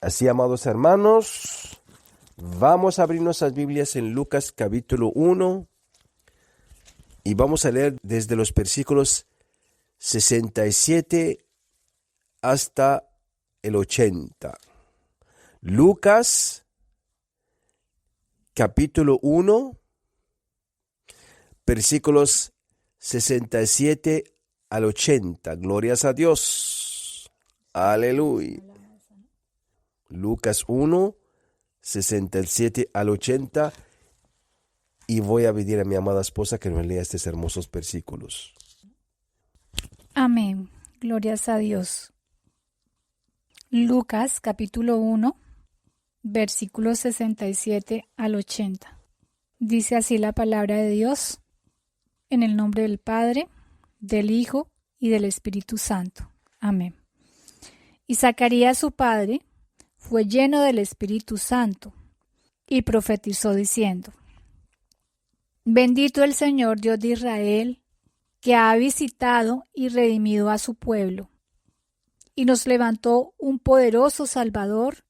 Así, amados hermanos, vamos a abrir nuestras Biblias en Lucas capítulo 1 y vamos a leer desde los versículos 67 hasta el 80. Lucas capítulo 1, versículos 67 al 80. Glorias a Dios. Aleluya. Lucas 1, 67 al 80. Y voy a pedir a mi amada esposa que nos lea estos hermosos versículos. Amén. Glorias a Dios. Lucas capítulo 1, versículos 67 al 80. Dice así la palabra de Dios, en el nombre del Padre, del Hijo y del Espíritu Santo. Amén. Y Zacarías su padre fue lleno del Espíritu Santo y profetizó diciendo: Bendito el Señor Dios de Israel, que ha visitado y redimido a su pueblo, y nos levantó un poderoso Salvador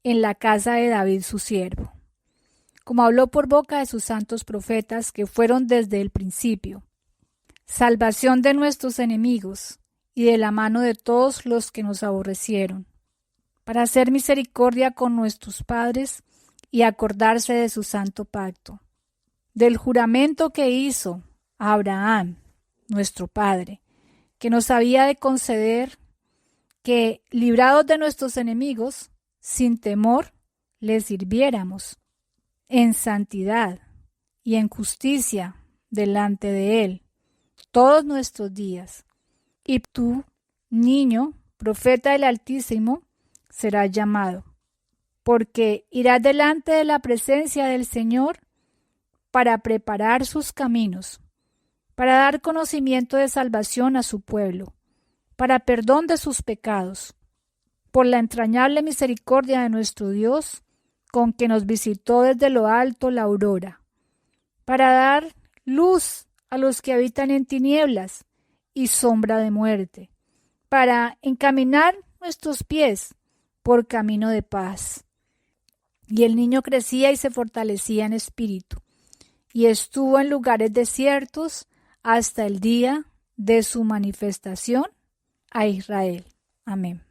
en la casa de David su siervo, como habló por boca de sus santos profetas que fueron desde el principio, salvación de nuestros enemigos y de la mano de todos los que nos aborrecieron, para hacer misericordia con nuestros padres y acordarse de su santo pacto, del juramento que hizo a Abraham, nuestro padre, que nos había de conceder que, librados de nuestros enemigos, sin temor, les sirviéramos en santidad y en justicia delante de Él todos nuestros días. Y tú, niño, profeta del Altísimo, serás llamado, porque irás delante de la presencia del Señor para preparar sus caminos, para dar conocimiento de salvación a su pueblo, para perdón de sus pecados, por la entrañable misericordia de nuestro Dios, con que nos visitó desde lo alto la aurora, para dar luz a los que habitan en tinieblas y sombra de muerte, para encaminar nuestros pies por camino de paz. Y el niño crecía y se fortalecía en espíritu, y estuvo en lugares desiertos hasta el día de su manifestación a Israel. Amén.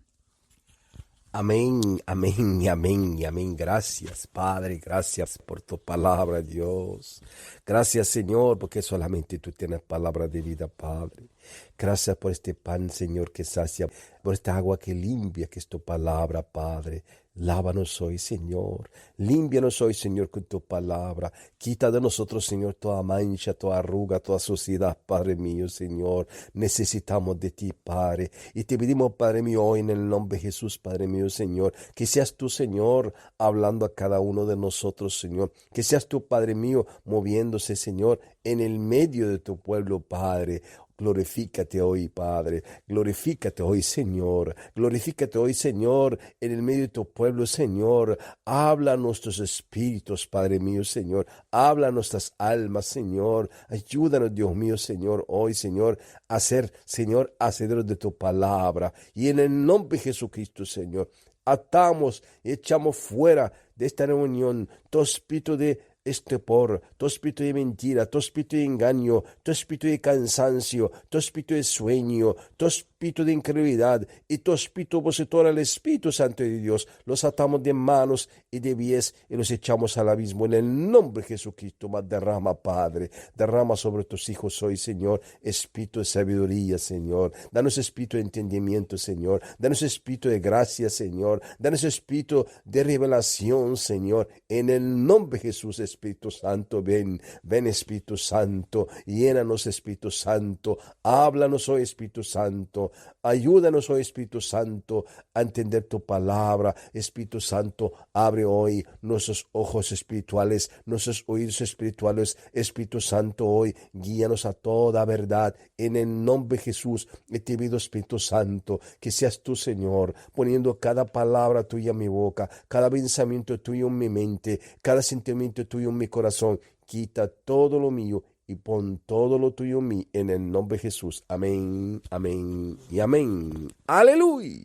Amén, amén y amén y amén. Gracias, Padre, gracias por tu palabra, Dios. Gracias, Señor, porque solamente tú tienes palabra de vida, Padre. Gracias por este pan, Señor, que sacia, por esta agua que limpia, que es tu palabra, Padre. Lávanos hoy, Señor. Límpianos hoy, Señor, con tu palabra. Quita de nosotros, Señor, toda mancha, toda arruga, toda suciedad, Padre mío, Señor. Necesitamos de ti, Padre. Y te pedimos, Padre mío, hoy en el nombre de Jesús, Padre mío, Señor, que seas tú, Señor, hablando a cada uno de nosotros, Señor. Que seas tú, Padre mío, moviéndose, Señor, en el medio de tu pueblo, Padre. Glorifícate hoy, Padre. Glorifícate hoy, Señor. Glorifícate hoy, Señor, en el medio de tu pueblo, Señor. Habla a nuestros espíritus, Padre mío, Señor. Habla a nuestras almas, Señor. Ayúdanos, Dios mío, Señor, hoy, Señor, a ser, Señor, hacedores de tu palabra. Y en el nombre de Jesucristo, Señor, atamos y echamos fuera de esta reunión todo espíritu de estupor, todo espíritu de mentira, todo espíritu de engaño, todo espíritu de cansancio, todo espíritu de sueño, todo espíritu de incredulidad y todo espíritu opositor al Espíritu Santo de Dios. Los atamos de manos y de pies y los echamos al abismo en el nombre de Jesucristo. Mas derrama, Padre, derrama sobre tus hijos hoy, Señor, espíritu de sabiduría, Señor. Danos espíritu de entendimiento, Señor. Danos espíritu de gracia, Señor. Danos espíritu de revelación, Señor. En el nombre de Jesús, Espíritu Santo, ven, ven Espíritu Santo, llénanos Espíritu Santo, háblanos hoy Espíritu Santo, ayúdanos hoy Espíritu Santo a entender tu palabra. Espíritu Santo, abre hoy nuestros ojos espirituales, nuestros oídos espirituales. Espíritu Santo, hoy guíanos a toda verdad en el nombre de Jesús. Y te pido, Espíritu Santo, que seas tú, Señor, poniendo cada palabra tuya en mi boca, cada pensamiento tuyo en mi mente, cada sentimiento tuyo en mi corazón. Quita todo lo mío y pon todo lo tuyo en mí, en el nombre de Jesús. Amén, amén y amén. Aleluya.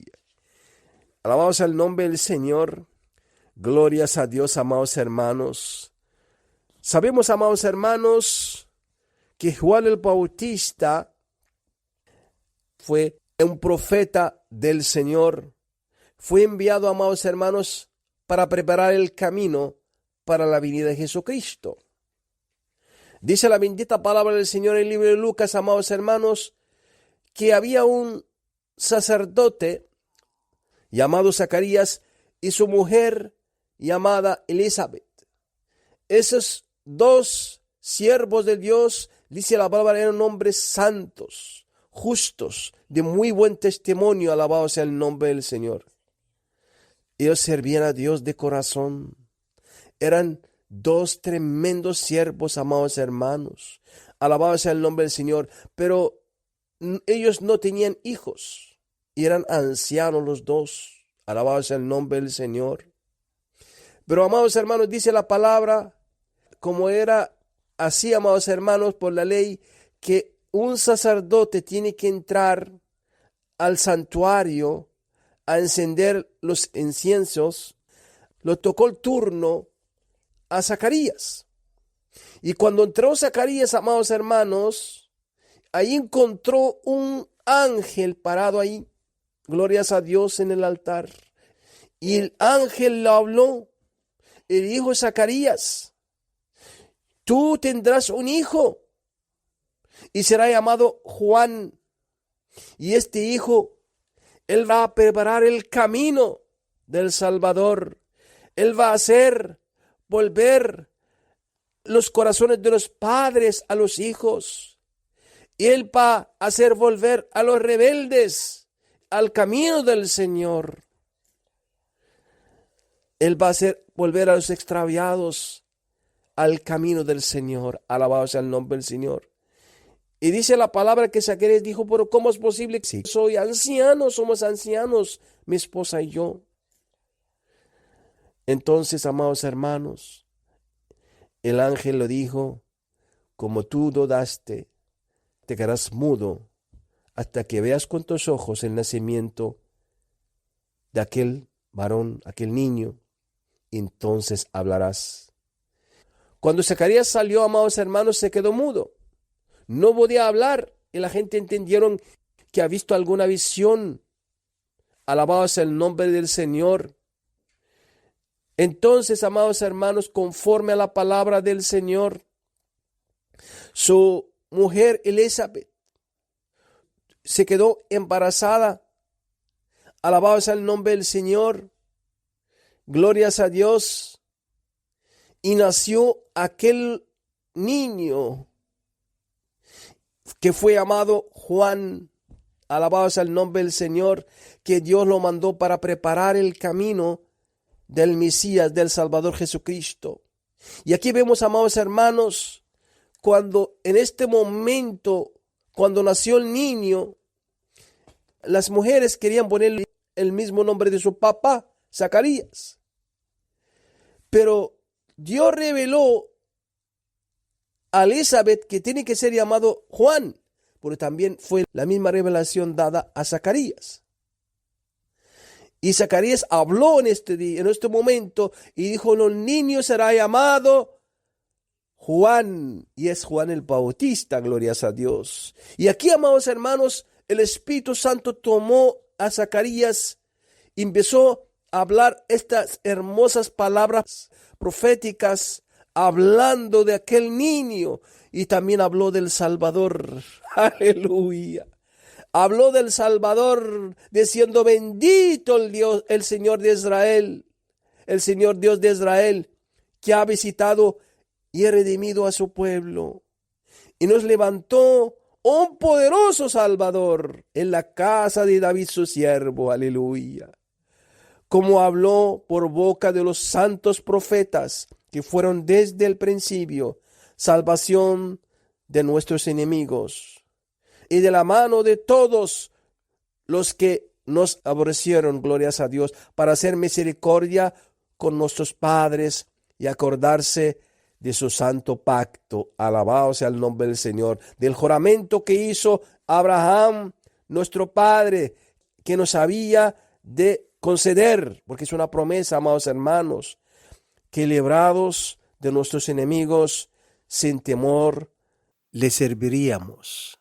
Alabamos al nombre del Señor. Glorias a Dios, amados hermanos. Sabemos, amados hermanos, que Juan el Bautista fue un profeta del Señor. Fue enviado, amados hermanos, para preparar el camino para la venida de Jesucristo. Dice la bendita palabra del Señor en el libro de Lucas, amados hermanos, que había un sacerdote llamado Zacarías y su mujer llamada Elizabeth. Esos dos siervos de Dios, dice la palabra, eran hombres santos, justos, de muy buen testimonio, alabado sea el nombre del Señor. Ellos servían a Dios de corazón. Eran dos tremendos siervos, amados hermanos. Alabado sea el nombre del Señor. Pero ellos no tenían hijos y eran ancianos los dos. Alabado sea el nombre del Señor. Pero, amados hermanos, dice la palabra, como era así, amados hermanos, por la ley, que un sacerdote tiene que entrar al santuario a encender los inciensos. Lo tocó el turno a Zacarías. Y cuando entró Zacarías, amados hermanos, ahí encontró un ángel parado ahí, glorias a Dios, en el altar. Y el ángel le habló y dijo: Zacarías, tú tendrás un hijo y será llamado Juan. Y este hijo, él va a preparar el camino del Salvador. Él va a hacer volver los corazones de los padres a los hijos. Y él va a hacer volver a los rebeldes al camino del Señor. Él va a hacer volver a los extraviados al camino del Señor. Alabado sea el nombre del Señor. Y dice la palabra que Zacarías dijo: pero ¿cómo es posible? Si soy anciano, somos ancianos, mi esposa y yo. Entonces, amados hermanos, el ángel le dijo: como tú dudaste, te quedarás mudo hasta que veas con tus ojos el nacimiento de aquel varón, aquel niño. Entonces hablarás. Cuando Zacarías salió, amados hermanos, se quedó mudo. No podía hablar y la gente entendieron que ha visto alguna visión. Alabado sea el nombre del Señor. Entonces, amados hermanos, conforme a la palabra del Señor, su mujer Elizabeth se quedó embarazada. Alabado sea el nombre del Señor. Glorias a Dios. Y nació aquel niño que fue llamado Juan. Alabado sea el nombre del Señor, que Dios lo mandó para preparar el camino del Mesías, del Salvador Jesucristo. Y aquí vemos, amados hermanos, cuando en este momento, cuando nació el niño, las mujeres querían ponerle el mismo nombre de su papá, Zacarías. Pero Dios reveló a Elizabeth que tiene que ser llamado Juan, porque también fue la misma revelación dada a Zacarías. Y Zacarías habló en este momento y dijo: el niño será llamado Juan, y es Juan el Bautista, glorias a Dios. Y aquí, amados hermanos, el Espíritu Santo tomó a Zacarías y empezó a hablar estas hermosas palabras proféticas, hablando de aquel niño, y también habló del Salvador. Aleluya. Habló del Salvador diciendo: bendito el Dios, el Señor de Israel, el Señor Dios de Israel, que ha visitado y ha redimido a su pueblo, y nos levantó un poderoso Salvador en la casa de David su siervo. Aleluya. Como habló por boca de los santos profetas que fueron desde el principio, salvación de nuestros enemigos y de la mano de todos los que nos aborrecieron, glorias a Dios, para hacer misericordia con nuestros padres y acordarse de su santo pacto. Alabado sea el nombre del Señor, del juramento que hizo Abraham, nuestro padre, que nos había de conceder, porque es una promesa, amados hermanos, que librados de nuestros enemigos, sin temor, le serviríamos.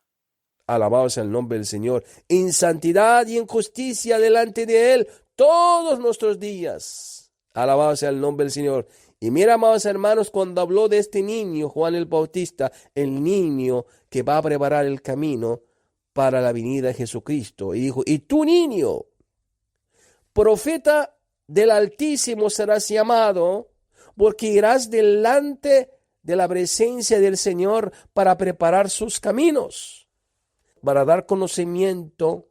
Alabado sea el nombre del Señor, en santidad y en justicia delante de Él todos nuestros días. Alabado sea el nombre del Señor. Y mira, amados hermanos, cuando habló de este niño, Juan el Bautista, el niño que va a preparar el camino para la venida de Jesucristo, y dijo, y tú, niño, profeta del Altísimo serás llamado, porque irás delante de la presencia del Señor para preparar sus caminos, para dar conocimiento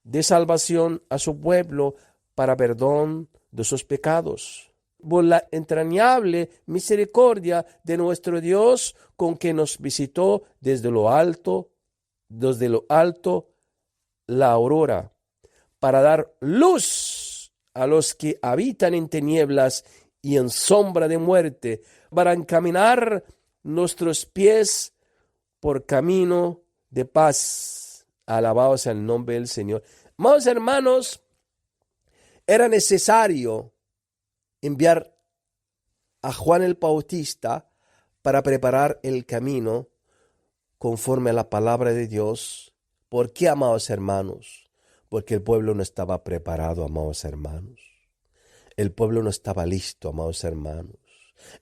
de salvación a su pueblo, para perdón de sus pecados, por la entrañable misericordia de nuestro Dios, con que nos visitó desde lo alto la aurora, para dar luz a los que habitan en tinieblas y en sombra de muerte, para encaminar nuestros pies por camino de paz. Alabado sea el nombre del Señor. Amados hermanos, era necesario enviar a Juan el Bautista para preparar el camino conforme a la palabra de Dios. ¿Por qué, amados hermanos? Porque el pueblo no estaba preparado, amados hermanos. El pueblo no estaba listo, amados hermanos.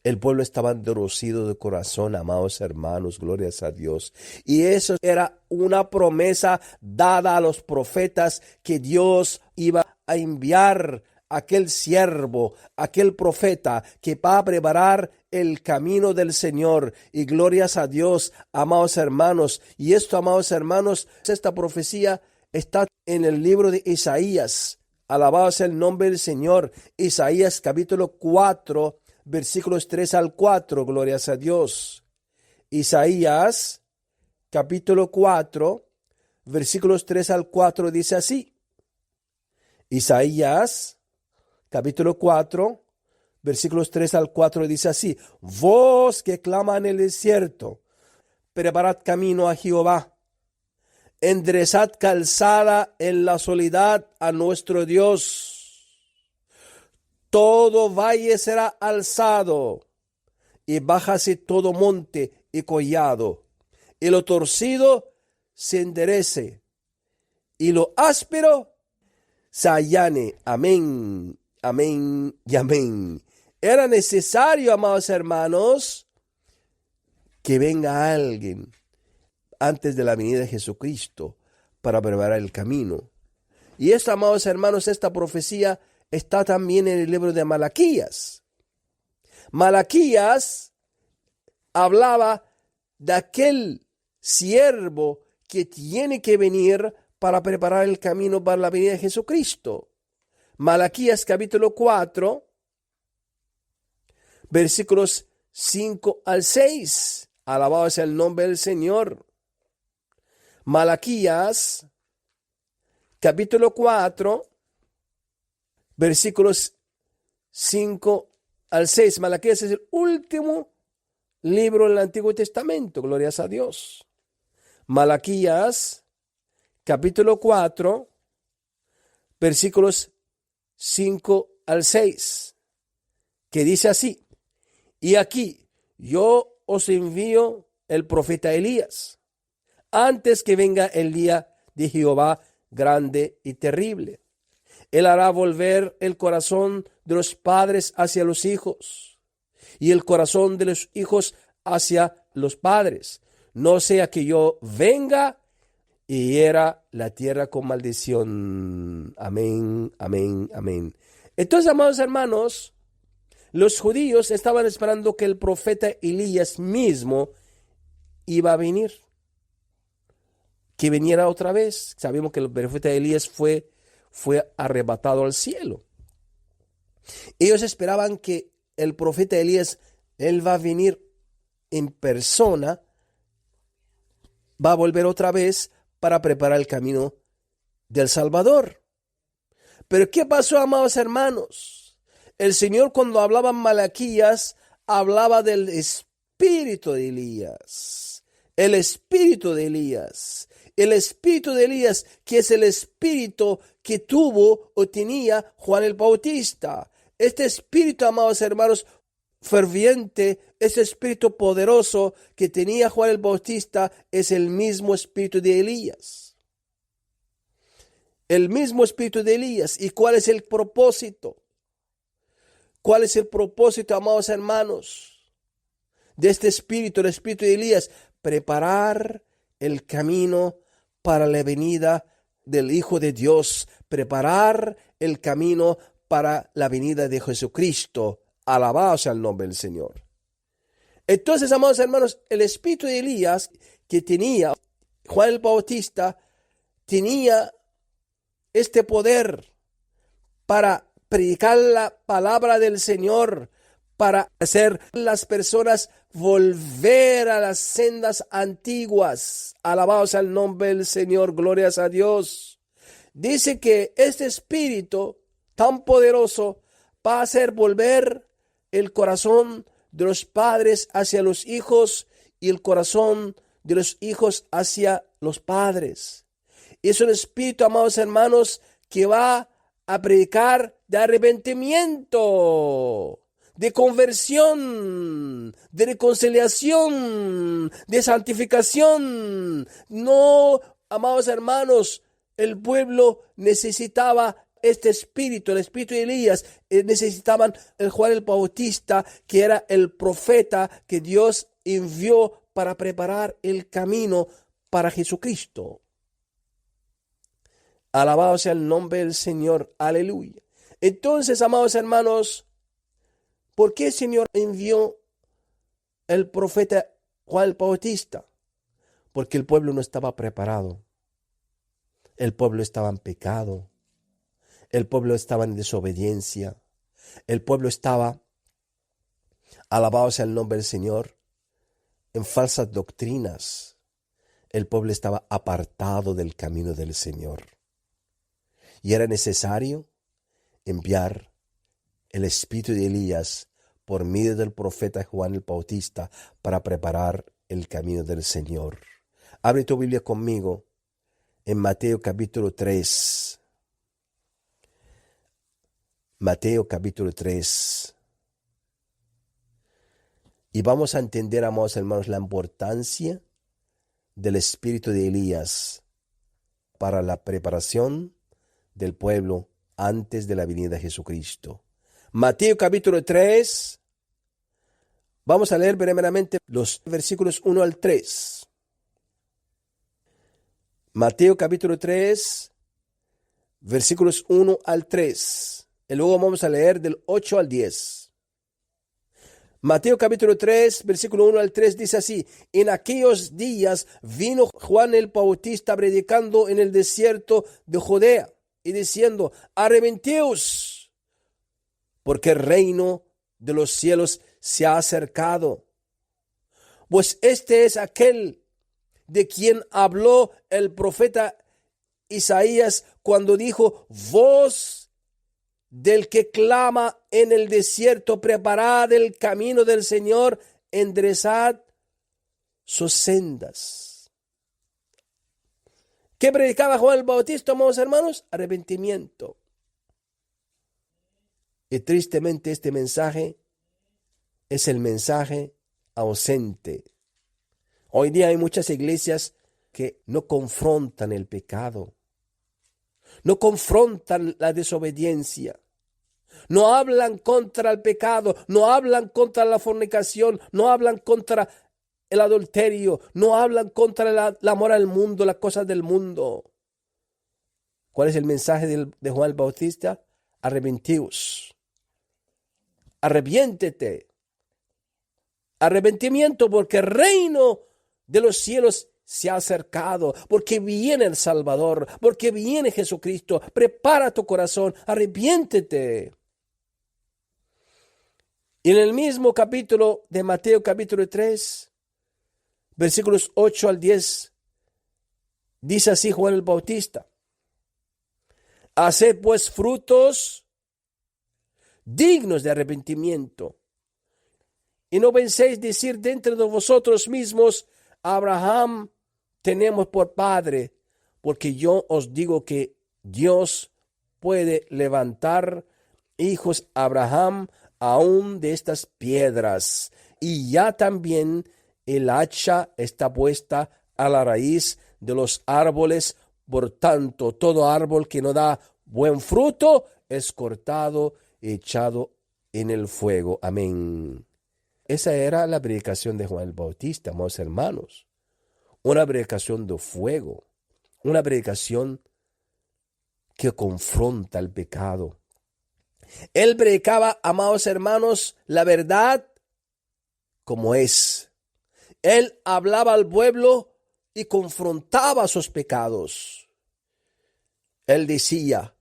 El pueblo estaba endurecido de corazón, amados hermanos, glorias a Dios. Y eso era una promesa dada a los profetas, que Dios iba a enviar aquel siervo, aquel profeta que va a preparar el camino del Señor. Y glorias a Dios, amados hermanos. Y esto, amados hermanos, esta profecía está en el libro de Isaías. Alabado sea el nombre del Señor. Isaías capítulo 4, versículos 3 al 4, glorias a Dios. Isaías capítulo 4, versículos 3 al 4 dice así. Isaías capítulo 4, versículos 3 al 4 dice así. Voz que clama en el desierto, preparad camino a Jehová. Enderezad calzada en la soledad a nuestro Dios. Todo valle será alzado, y bájase todo monte y collado, y lo torcido se enderece, y lo áspero se allane. Amén, amén y amén. Era necesario, amados hermanos, que venga alguien antes de la venida de Jesucristo para preparar el camino. Y esto, amados hermanos, esta profecía está también en el libro de Malaquías. Malaquías hablaba de aquel siervo que tiene que venir para preparar el camino para la venida de Jesucristo. Malaquías capítulo 4, versículos 5 al 6. Alabado sea el nombre del Señor. Malaquías capítulo 4, versículos 5 al 6. Malaquías es el último libro del Antiguo Testamento, glorias a Dios. Malaquías capítulo 4, versículos 5 al 6, que dice así. Y aquí yo os envío el profeta Elías, antes que venga el día de Jehová grande y terrible. Él hará volver el corazón de los padres hacia los hijos, y el corazón de los hijos hacia los padres, no sea que yo venga y hiera la tierra con maldición. Amén, amén, amén. Entonces, amados hermanos, los judíos estaban esperando que el profeta Elías mismo iba a venir, que viniera otra vez. Sabemos que el profeta Elías fue arrebatado al cielo. Ellos esperaban que el profeta Elías, él va a venir en persona, va a volver otra vez para preparar el camino del Salvador. Pero ¿qué pasó, amados hermanos? El Señor, cuando hablaba en Malaquías, hablaba del espíritu de Elías. El espíritu de Elías. el espíritu de Elías, que es el espíritu que tuvo o tenía Juan el Bautista. Este espíritu, amados hermanos, ferviente, ese espíritu poderoso que tenía Juan el Bautista es el mismo espíritu de Elías. El mismo espíritu de Elías. ¿Y cuál es el propósito? ¿Cuál es el propósito, amados hermanos, de este espíritu, el espíritu de Elías? Preparar el camino para la venida del Hijo de Dios. Preparar el camino para la venida de Jesucristo. Alabado sea el nombre del Señor. Entonces, amados hermanos, el espíritu de Elías que tenía Juan el Bautista tenía este poder para predicar la palabra del Señor, para hacer las personas volver a las sendas antiguas. Alabado sea el nombre del Señor, glorias a Dios. Dice que este espíritu tan poderoso va a hacer volver el corazón de los padres hacia los hijos y el corazón de los hijos hacia los padres. Es un espíritu, amados hermanos, que va a predicar de arrepentimiento, de conversión, de reconciliación, de santificación. No, amados hermanos, el pueblo necesitaba este espíritu, el espíritu de Elías. Necesitaban el Juan el Bautista, que era el profeta que Dios envió para preparar el camino para Jesucristo. Alabado sea el nombre del Señor. Aleluya. Entonces, amados hermanos, ¿por qué el Señor envió el profeta Juan el Bautista? Porque el pueblo no estaba preparado. El pueblo estaba en pecado. El pueblo estaba en desobediencia. El pueblo estaba, alabado sea el nombre del Señor, en falsas doctrinas. El pueblo estaba apartado del camino del Señor. Y era necesario enviar el espíritu de Elías por medio del profeta Juan el Bautista para preparar el camino del Señor. Abre tu Biblia conmigo en Mateo capítulo 3. Mateo capítulo 3. Y vamos a entender, amados hermanos, la importancia del espíritu de Elías para la preparación del pueblo antes de la venida de Jesucristo. Mateo capítulo 3. Vamos a leer brevemente los versículos 1 al 3. Mateo capítulo 3, versículos 1 al 3. Y luego vamos a leer del 8 al 10. Mateo capítulo 3, versículo 1 al 3 dice así: En aquellos días vino Juan el Bautista predicando en el desierto de Judea y diciendo: arrepentíos, porque el reino de los cielos se ha acercado. Pues este es aquel de quien habló el profeta Isaías cuando dijo: voz del que clama en el desierto, preparad el camino del Señor, enderezad sus sendas. ¿Qué predicaba Juan el Bautista, amados hermanos? Arrepentimiento. Y tristemente este mensaje es el mensaje ausente. Hoy día hay muchas iglesias que no confrontan el pecado, no confrontan la desobediencia, no hablan contra el pecado, no hablan contra la fornicación, no hablan contra el adulterio, no hablan contra el amor al mundo, las cosas del mundo. ¿Cuál es el mensaje de Juan el Bautista? Arrepentíos. Arrepiéntete. Arrepentimiento, porque el reino de los cielos se ha acercado, porque viene el Salvador, porque viene Jesucristo. Prepara tu corazón, arrepiéntete. Y en el mismo capítulo de Mateo, capítulo 3, versículos 8 al 10, dice así Juan el Bautista: haced pues frutos dignos de arrepentimiento, y no penséis decir dentro de vosotros mismos: Abraham tenemos por padre. porque yo os digo que Dios puede levantar hijos a Abraham aún de estas piedras. Y ya también el hacha está puesta a la raíz de los árboles. Por tanto, todo árbol que no da buen fruto es cortado y echado en el fuego. Amén. Esa era la predicación de Juan el Bautista, amados hermanos. Una predicación de fuego. Una predicación que confronta el pecado. Él predicaba, amados hermanos, la verdad como es. Él hablaba al pueblo y confrontaba sus pecados. Él decía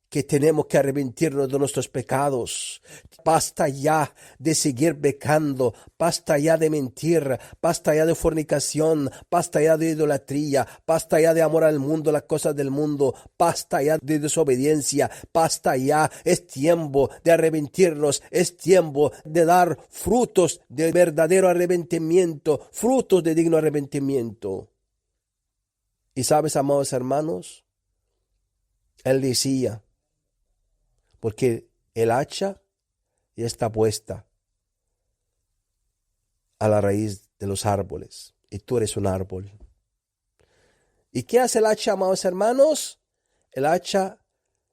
que tenemos que arrepentirnos de nuestros pecados. Basta ya de seguir pecando, basta ya de mentir, basta ya de fornicación, basta ya de idolatría, basta ya de amor al mundo, las cosas del mundo, basta ya de desobediencia, basta ya. Es tiempo de arrepentirnos, es tiempo de dar frutos de verdadero arrepentimiento, frutos de digno arrepentimiento. Y sabes, amados hermanos, él decía, porque el hacha ya está puesta a la raíz de los árboles, y tú eres un árbol. ¿Y qué hace el hacha, amados hermanos? El hacha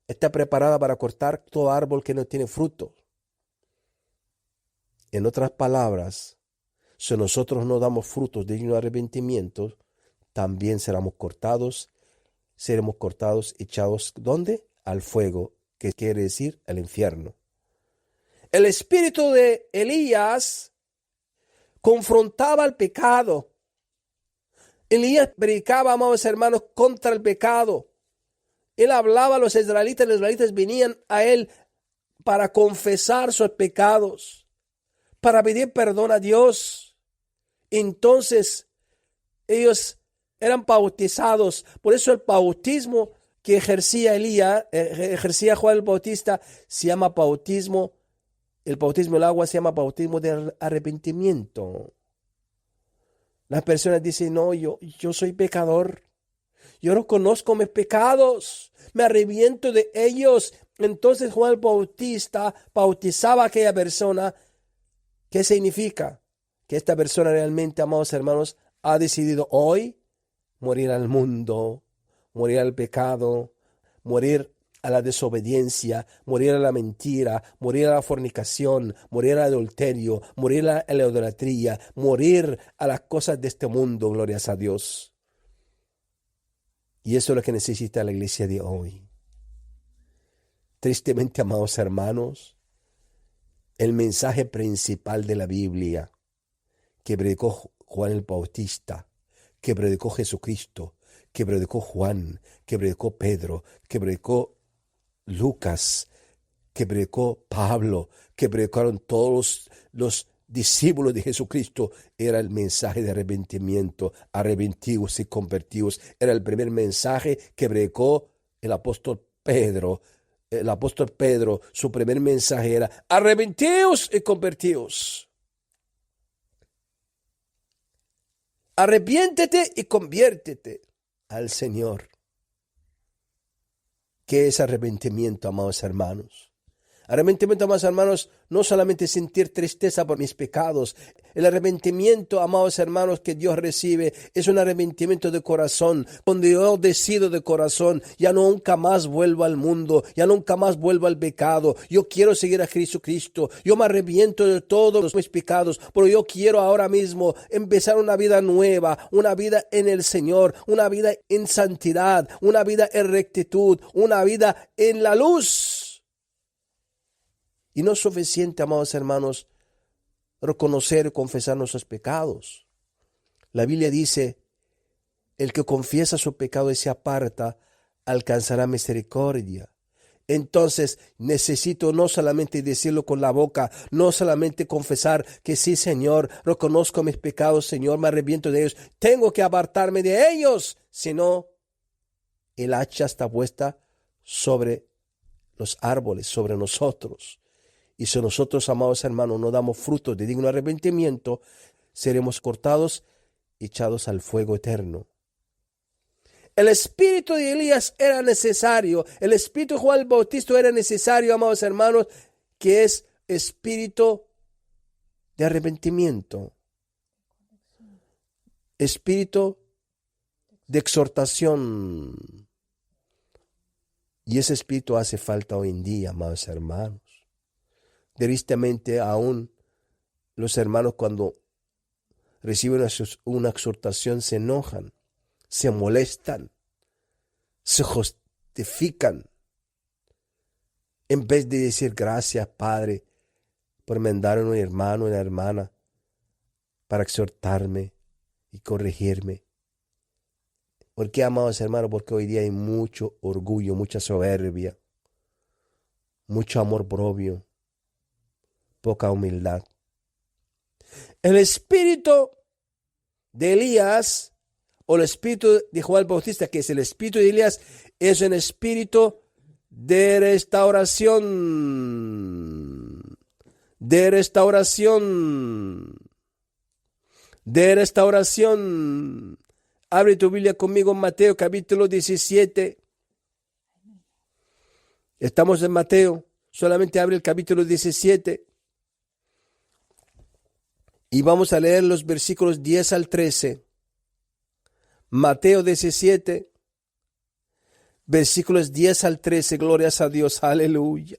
está preparada para cortar todo árbol que no tiene fruto. En otras palabras, si nosotros no damos frutos dignos de arrepentimiento, también seremos cortados, echados, ¿dónde? Al fuego, que quiere decir el infierno. El espíritu de Elías confrontaba el pecado. Elías predicaba, amados hermanos, contra el pecado. Él hablaba a los israelitas venían a él para confesar sus pecados, para pedir perdón a Dios. Entonces, ellos eran bautizados. Por eso el bautismo que ejercía Juan el Bautista, se llama bautismo. El bautismo del agua se llama bautismo de arrepentimiento. Las personas dicen, no, yo soy pecador. Yo no conozco mis pecados. Me arrepiento de ellos. Entonces Juan el Bautista bautizaba a aquella persona. ¿Qué significa? Que esta persona realmente, amados hermanos, ha decidido hoy morir al mundo, morir al pecado, morir a la desobediencia, morir a la mentira, morir a la fornicación, morir al adulterio, morir a la idolatría, morir a las cosas de este mundo, glorias a Dios. Y eso es lo que necesita la iglesia de hoy. Tristemente, amados hermanos, el mensaje principal de la Biblia que predicó Juan el Bautista, que predicó Jesucristo, que predicó Juan, que predicó Pedro, que predicó Lucas, que predicó Pablo, que predicaron todos los discípulos de Jesucristo, era el mensaje de arrepentimiento, arrepentidos y convertidos. Era el primer mensaje que predicó el apóstol Pedro. El apóstol Pedro, su primer mensaje era: arrepentidos y convertidos. Arrepiéntete y conviértete al Señor. ¿Qué es arrepentimiento, amados hermanos? Arrepentimiento, amados hermanos, no solamente sentir tristeza por mis pecados. El arrepentimiento, amados hermanos, que Dios recibe es un arrepentimiento de corazón, donde yo decido de corazón, ya nunca más vuelvo al mundo, ya nunca más vuelvo al pecado. Yo quiero seguir a Jesucristo. Yo me arrepiento de todos mis pecados, pero yo quiero ahora mismo empezar una vida nueva, una vida en el Señor, una vida en santidad, una vida en rectitud, una vida en la luz. Y no es suficiente, amados hermanos, reconocer y confesar nuestros pecados. La Biblia dice, el que confiesa su pecado y se aparta, alcanzará misericordia. Entonces necesito no solamente decirlo con la boca, no solamente confesar que sí, Señor, reconozco mis pecados, Señor, me arrepiento de ellos, tengo que apartarme de ellos, sino el hacha está puesta sobre los árboles, sobre nosotros. Y si nosotros, amados hermanos, no damos frutos de digno arrepentimiento, seremos cortados y echados al fuego eterno. El espíritu de Elías era necesario. El espíritu de Juan el Bautista era necesario, amados hermanos, que es espíritu de arrepentimiento, espíritu de exhortación. Y ese espíritu hace falta hoy en día, amados hermanos. Tristemente, aún los hermanos cuando reciben una exhortación se enojan, se molestan, se justifican, en vez de decir gracias, Padre, por mandar a un hermano, una hermana, para exhortarme y corregirme. ¿Por qué, amados hermanos? Porque hoy día hay mucho orgullo, mucha soberbia, mucho amor propio, poca humildad. El espíritu de Elías, o el espíritu de Juan el Bautista, que es el espíritu de Elías, es un espíritu de restauración, de restauración, de restauración. Abre tu Biblia conmigo en Mateo capítulo 17. Estamos en Mateo, solamente abre el capítulo 17. Y vamos a leer los versículos 10 al 13. Mateo 17, versículos 10 al 13. Glorias a Dios. Aleluya.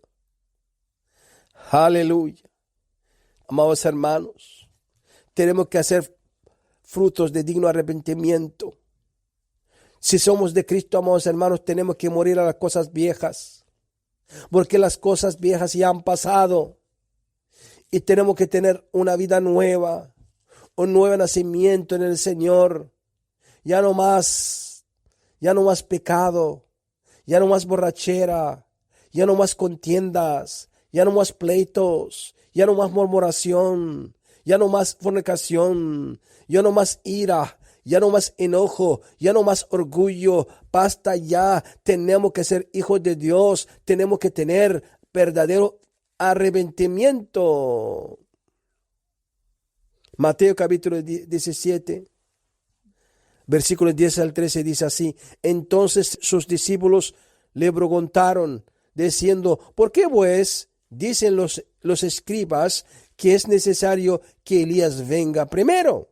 Aleluya. Amados hermanos, tenemos que hacer frutos de digno arrepentimiento. Si somos de Cristo, amados hermanos, tenemos que morir a las cosas viejas, porque las cosas viejas ya han pasado. Y tenemos que tener una vida nueva, un nuevo nacimiento en el Señor. Ya no más pecado, ya no más borrachera, ya no más contiendas, ya no más pleitos, ya no más murmuración, ya no más fornicación, ya no más ira, ya no más enojo, ya no más orgullo. Basta ya, tenemos que ser hijos de Dios, tenemos que tener verdadero arrepentimiento. Mateo capítulo 17, versículos 10 al 13 dice así: Entonces sus discípulos le preguntaron, diciendo, ¿por qué pues dicen los escribas que es necesario que Elías venga primero?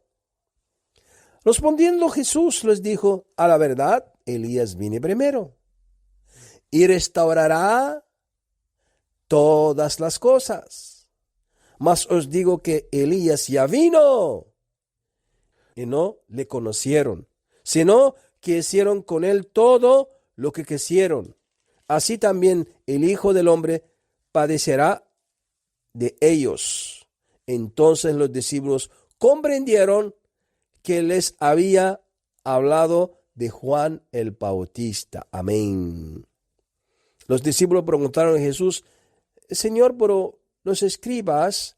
Respondiendo Jesús les dijo, a la verdad, Elías viene primero y restaurará todas las cosas. Mas os digo que Elías ya vino y no le conocieron, sino que hicieron con él todo lo que quisieron. Así también el Hijo del Hombre padecerá de ellos. Entonces los discípulos comprendieron que les había hablado de Juan el Bautista. Amén. Los discípulos preguntaron a Jesús, Señor, pero los escribas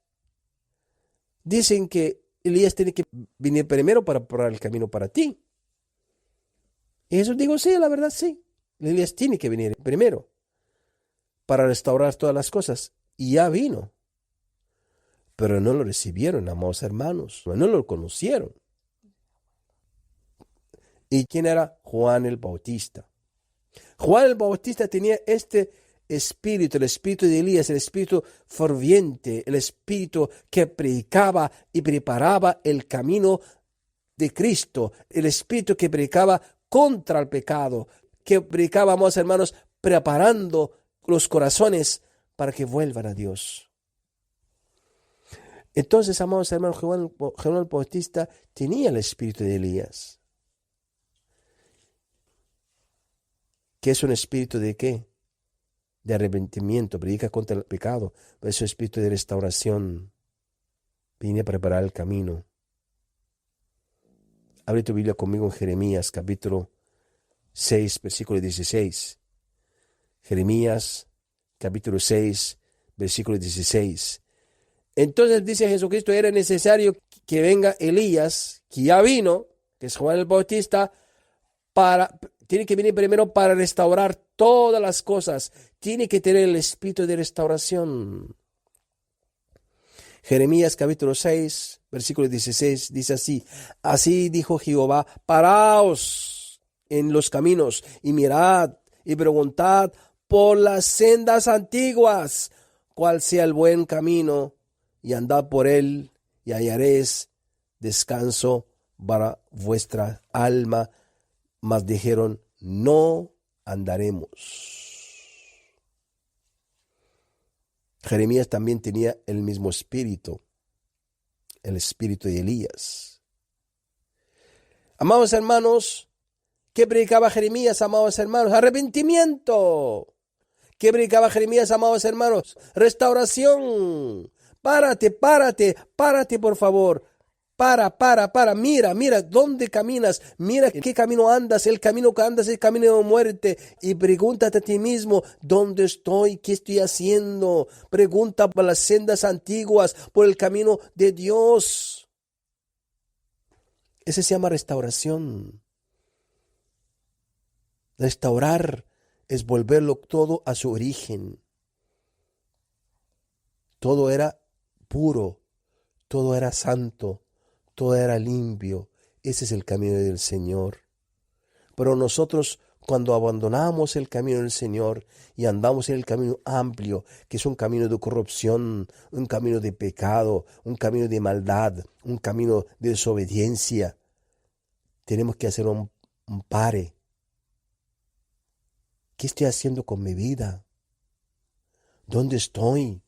dicen que Elías tiene que venir primero para preparar el camino para ti. Y Jesús dijo, sí, la verdad sí. Elías tiene que venir primero para restaurar todas las cosas. Y ya vino. Pero no lo recibieron, amados hermanos. No lo conocieron. ¿Y quién era? Juan el Bautista. Juan el Bautista tenía este espíritu, el espíritu de Elías, el espíritu ferviente, el espíritu que predicaba y preparaba el camino de Cristo, el espíritu que predicaba contra el pecado, que predicaba, amados hermanos, preparando los corazones para que vuelvan a Dios. Entonces, amados hermanos, Juan el Bautista tenía el espíritu de Elías. ¿Qué es un espíritu de qué? De arrepentimiento, predica contra el pecado. Pero es un espíritu de restauración. Viene a preparar el camino. Abre tu Biblia conmigo en Jeremías, capítulo 6, versículo 16. Jeremías, capítulo 6, versículo 16. Entonces dice Jesucristo, era necesario que venga Elías, que ya vino, que es Juan el Bautista, tiene que venir primero para restaurar todas las cosas. Tiene que tener el espíritu de restauración. Jeremías capítulo 6, versículo 16, dice así. Así dijo Jehová, paraos en los caminos y mirad y preguntad por las sendas antiguas cuál sea el buen camino y andad por él y hallaréis descanso para vuestra alma. Mas dijeron, no andaremos. Jeremías también tenía el mismo espíritu, el espíritu de Elías. Amados hermanos, ¿qué predicaba Jeremías, amados hermanos? Arrepentimiento. ¿Qué predicaba Jeremías, amados hermanos? Restauración. Párate, por favor. Mira, ¿dónde caminas? Mira qué camino andas. El camino que andas es el camino de muerte. Y pregúntate a ti mismo, ¿dónde estoy? ¿Qué estoy haciendo? Pregunta por las sendas antiguas, por el camino de Dios. Ese se llama restauración. Restaurar es volverlo todo a su origen. Todo era puro, todo era santo, todo era limpio. Ese es el camino del Señor. Pero nosotros, cuando abandonamos el camino del Señor y andamos en el camino amplio, que es un camino de corrupción, un camino de pecado, un camino de maldad, un camino de desobediencia, tenemos que hacer un pare. ¿Qué estoy haciendo con mi vida? ¿Dónde estoy?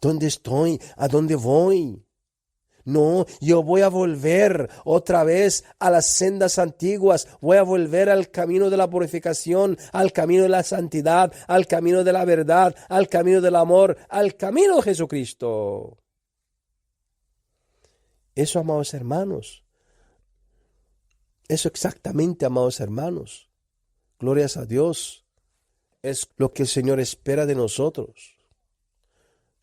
¿Dónde estoy? ¿A dónde voy? No, yo voy a volver otra vez a las sendas antiguas, voy a volver al camino de la purificación, al camino de la santidad, al camino de la verdad, al camino del amor, al camino de Jesucristo. Eso, amados hermanos, eso exactamente, amados hermanos, glorias a Dios, es lo que el Señor espera de nosotros.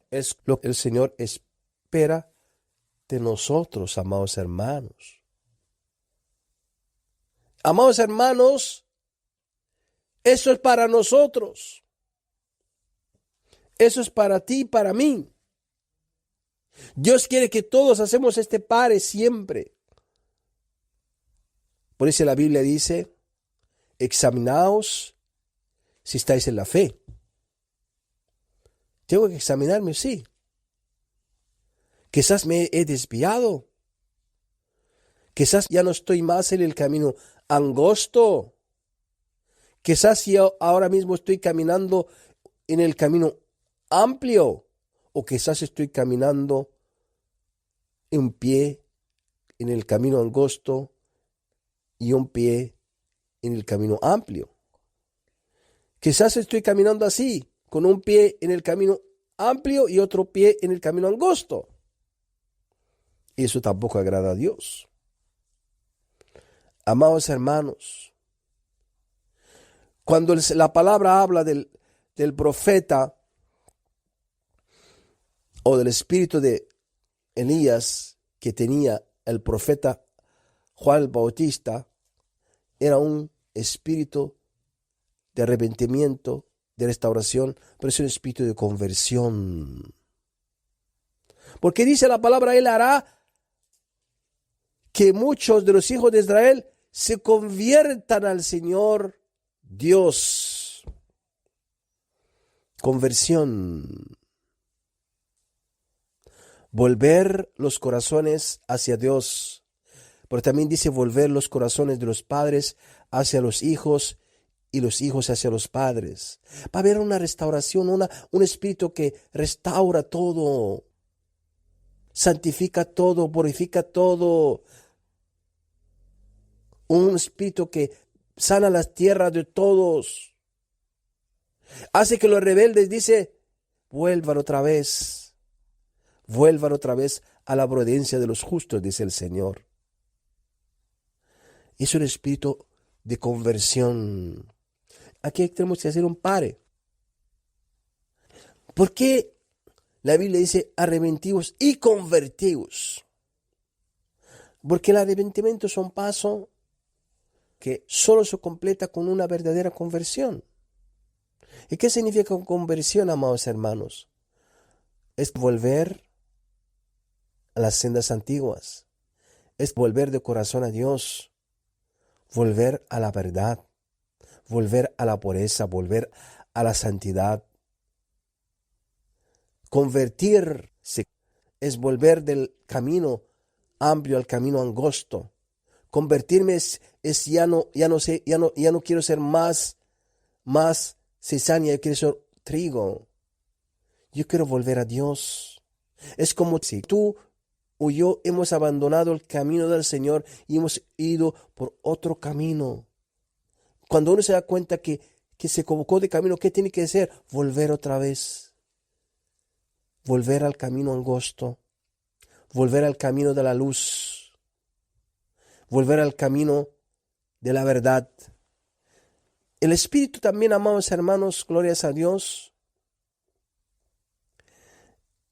Es lo que el Señor espera de nosotros, amados hermanos. Amados hermanos, eso es para nosotros. Eso es para ti y para mí. Dios quiere que todos hacemos este pare siempre. Por eso la Biblia dice, examinaos si estáis en la fe. Tengo que examinarme, sí. Quizás me he desviado. Quizás ya no estoy más en el camino angosto. Quizás yo ahora mismo estoy caminando en el camino amplio. O quizás estoy caminando un pie en el camino angosto y un pie en el camino amplio. Quizás estoy caminando así, con un pie en el camino amplio y otro pie en el camino angosto. Y eso tampoco agrada a Dios. Amados hermanos, cuando la palabra habla del profeta o del espíritu de Elías que tenía el profeta Juan el Bautista, era un espíritu de arrepentimiento, de restauración, pero es un espíritu de conversión. Porque dice la palabra, Él hará que muchos de los hijos de Israel se conviertan al Señor Dios. Conversión. Volver los corazones hacia Dios. Pero también dice volver los corazones de los padres hacia los hijos y los hijos hacia los padres. Va a haber una restauración, un espíritu que restaura todo, santifica todo, purifica todo. Un espíritu que sana las tierras de todos. Hace que los rebeldes, dice, vuelvan otra vez a la prudencia de los justos, dice el Señor. Es un espíritu de conversión. Aquí tenemos que hacer un pare. ¿Por qué la Biblia dice arrepentíos y convertíos? Porque el arrepentimiento es un paso que solo se completa con una verdadera conversión. ¿Y qué significa conversión, amados hermanos? Es volver a las sendas antiguas. Es volver de corazón a Dios. volver a la verdad, volver a la pureza, volver a la santidad. Convertirse es volver del camino amplio al camino angosto. Convertirme es ya no quiero ser más cizaña, yo quiero ser trigo. Yo quiero volver a Dios. Es como si tú o yo hemos abandonado el camino del Señor y hemos ido por otro camino. Cuando uno se da cuenta que se equivocó de camino, ¿qué tiene que hacer? Volver otra vez. Volver al camino angosto. Volver al camino de la luz. Volver al camino de la verdad. El Espíritu también, amados hermanos, glorias a Dios.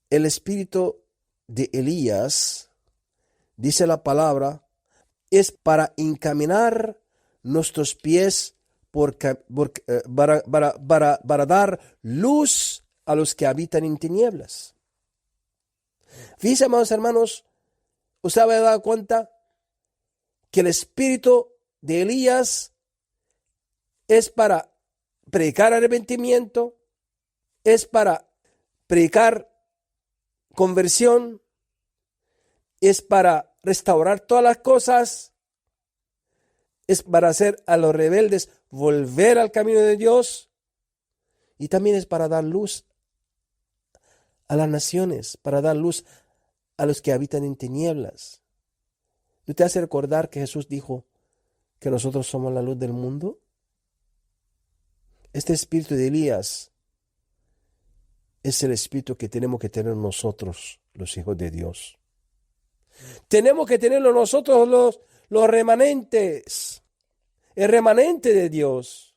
El Espíritu de Elías, dice la palabra, es para encaminar nuestros pies para dar luz a los que habitan en tinieblas. Fíjense, amados hermanos, ¿usted había dado cuenta que el espíritu de Elías es para predicar arrepentimiento, es para predicar conversión, es para restaurar todas las cosas, es para hacer a los rebeldes volver al camino de Dios, y también es para dar luz a las naciones, para dar luz a los que habitan en tinieblas? ¿No te hace recordar que Jesús dijo que nosotros somos la luz del mundo? Este espíritu de Elías es el espíritu que tenemos que tener nosotros, los hijos de Dios. Tenemos que tenerlo nosotros, los remanentes, el remanente de Dios.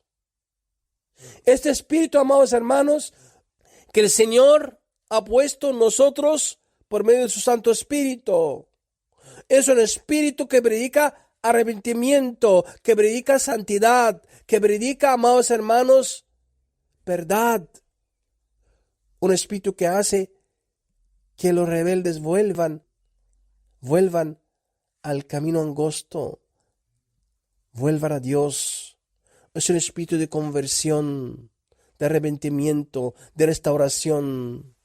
Este espíritu, amados hermanos, que el Señor ha puesto en nosotros por medio de su Santo Espíritu. Es un espíritu que predica arrepentimiento, que predica santidad, que predica, amados hermanos, verdad. Un espíritu que hace que los rebeldes vuelvan al camino angosto, vuelvan a Dios. Es un espíritu de conversión, de arrepentimiento, de restauración.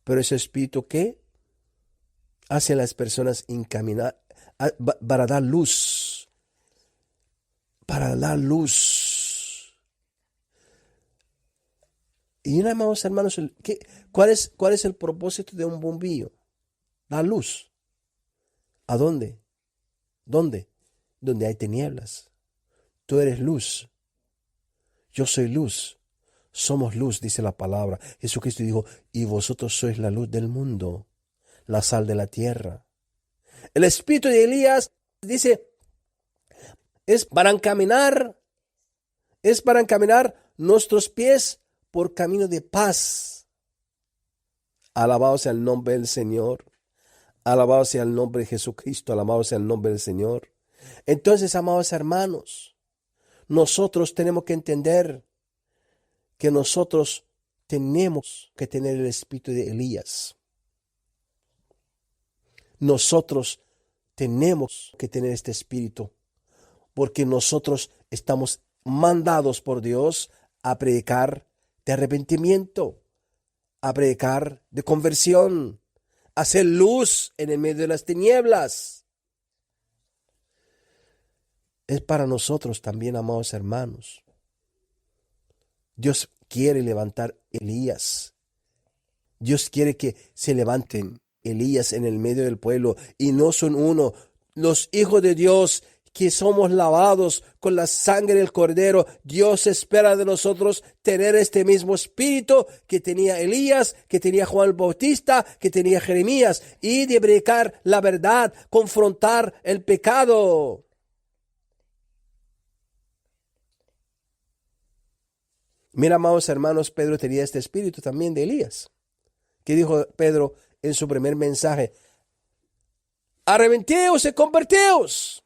Pero ese espíritu que hace a las personas encaminar para dar luz, Y amados hermanos, ¿cuál es el propósito de un bombillo? Dar luz. ¿A dónde? ¿Dónde? Donde hay tinieblas. Tú eres luz. Yo soy luz. Somos luz, dice la palabra. Jesucristo dijo, y vosotros sois la luz del mundo, la sal de la tierra. El espíritu de Elías dice, es para encaminar nuestros pies por camino de paz. Alabado sea el nombre del Señor. Alabado sea el nombre de Jesucristo. Alabado sea el nombre del Señor. Entonces, amados hermanos, nosotros tenemos que entender que nosotros tenemos que tener el espíritu de Elías. Nosotros tenemos que tener este espíritu, porque nosotros estamos mandados por Dios a predicar de arrepentimiento, a predicar de conversión, a hacer luz en el medio de las tinieblas. Es para nosotros también, amados hermanos. Dios quiere levantar Elías. Dios quiere que se levanten Elías en el medio del pueblo, y no son uno. Los hijos de Dios que somos lavados con la sangre del Cordero, Dios espera de nosotros tener este mismo espíritu que tenía Elías, que tenía Juan el Bautista, que tenía Jeremías, y de predicar la verdad, confrontar el pecado. Mira, amados hermanos, Pedro tenía este espíritu también de Elías. ¿Qué dijo Pedro en su primer mensaje? Arrepentíos y convertíos.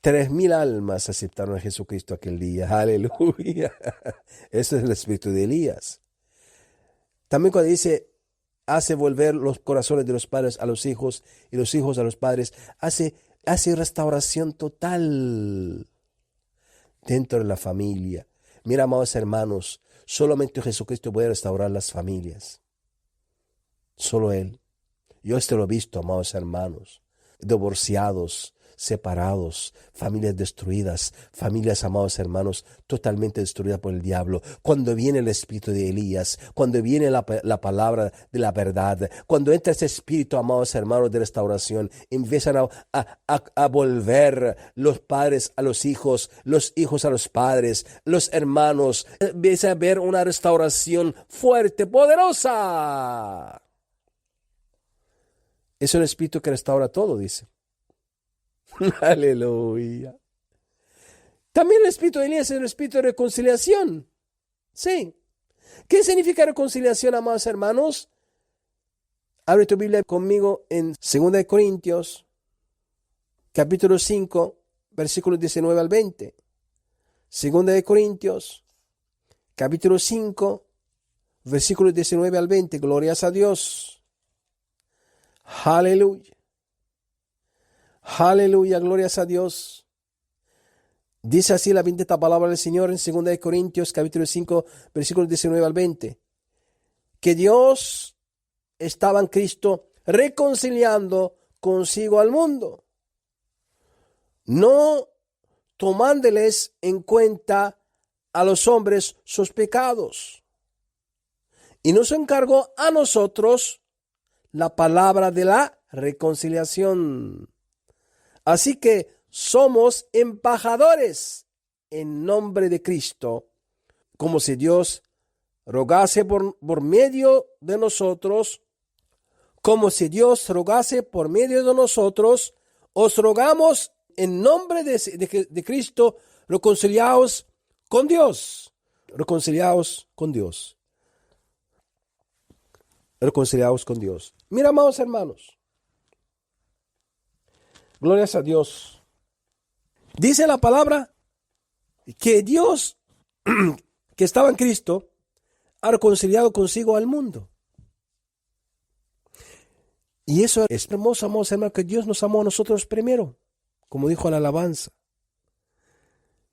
3,000 almas aceptaron a Jesucristo aquel día. Aleluya. Ese es el espíritu de Elías. También cuando dice, hace volver los corazones de los padres a los hijos y los hijos a los padres, hace hace restauración total dentro de la familia. Mira, amados hermanos, solamente Jesucristo puede restaurar las familias. Solo Él. Yo esto lo he visto, amados hermanos. Divorciados, separados, familias destruidas, familias, amados hermanos, totalmente destruidas por el diablo. Cuando viene el espíritu de Elías, cuando viene la palabra de la verdad, cuando entra ese espíritu, amados hermanos, de restauración, empiezan a volver los padres a los hijos a los padres, los hermanos, empieza a haber una restauración fuerte, poderosa. Es un espíritu que restaura todo, dice. Aleluya. También el espíritu de Elías es el espíritu de reconciliación. Sí. ¿Qué significa reconciliación, amados hermanos? Abre tu Biblia conmigo en 2 Corintios, capítulo 5, versículos 19 al 20. 2 Corintios, capítulo 5, versículos 19 al 20. Glorias a Dios. Aleluya. Aleluya, glorias a Dios. Dice así la bendita palabra del Señor en 2 Corintios capítulo 5, versículos 19 al 20. Que Dios estaba en Cristo reconciliando consigo al mundo, no tomándoles en cuenta a los hombres sus pecados. Y nos encargó a nosotros la palabra de la reconciliación. Así que somos embajadores en nombre de Cristo, como si Dios rogase por medio de nosotros, os rogamos en nombre de Cristo, reconciliaos con Dios. Reconciliaos con Dios. Reconciliaos con Dios. Mira, amados hermanos. Glorias a Dios. Dice la palabra que Dios, que estaba en Cristo, ha reconciliado consigo al mundo. Y eso es hermoso, amados hermanos, que Dios nos amó a nosotros primero, como dijo la alabanza.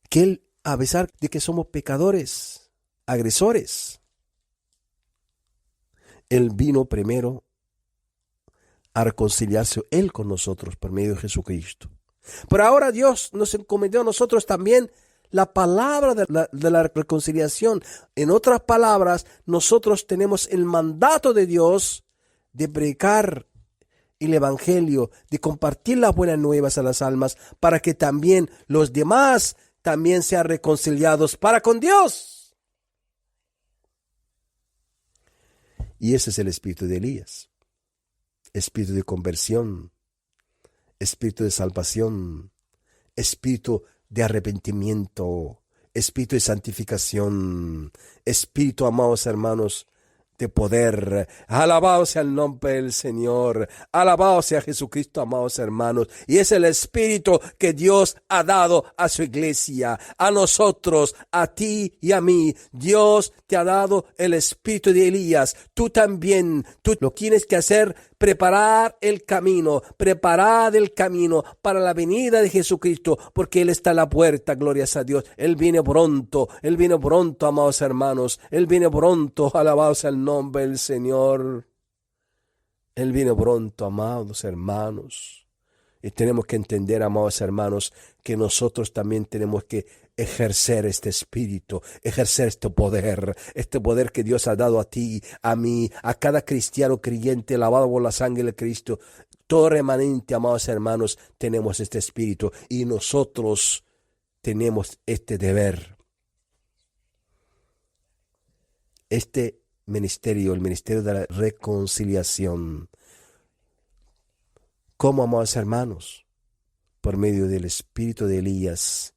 Que Él, a pesar de que somos pecadores, agresores, Él vino primero a reconciliarse Él con nosotros por medio de Jesucristo. Pero ahora Dios nos encomendó a nosotros también la palabra de la reconciliación. En otras palabras, nosotros tenemos el mandato de Dios de predicar el evangelio, de compartir las buenas nuevas a las almas, para que también los demás también sean reconciliados para con Dios. Y ese es el espíritu de Elías. Espíritu de conversión, espíritu de salvación, espíritu de arrepentimiento, espíritu de santificación, espíritu, amados hermanos, de poder. Alabado sea el nombre del Señor, alabado sea Jesucristo, amados hermanos. Y es el espíritu que Dios ha dado a su iglesia, a nosotros, a ti y a mí. Dios te ha dado el espíritu de Elías. Tú también, tú lo tienes que hacer, preparad el camino para la venida de Jesucristo, porque Él está a la puerta, glorias a Dios. Él viene pronto, amados hermanos. Él viene pronto, alabado sea el nombre del Señor. Él viene pronto, amados hermanos. Y tenemos que entender, amados hermanos, que nosotros también tenemos que ejercer este espíritu, ejercer este poder que Dios ha dado a ti, a mí, a cada cristiano creyente, lavado por la sangre de Cristo. Todo remanente, amados hermanos, tenemos este espíritu y nosotros tenemos este deber. Este ministerio, el ministerio de la reconciliación. ¿Cómo, amados hermanos? Por medio del espíritu de Elías,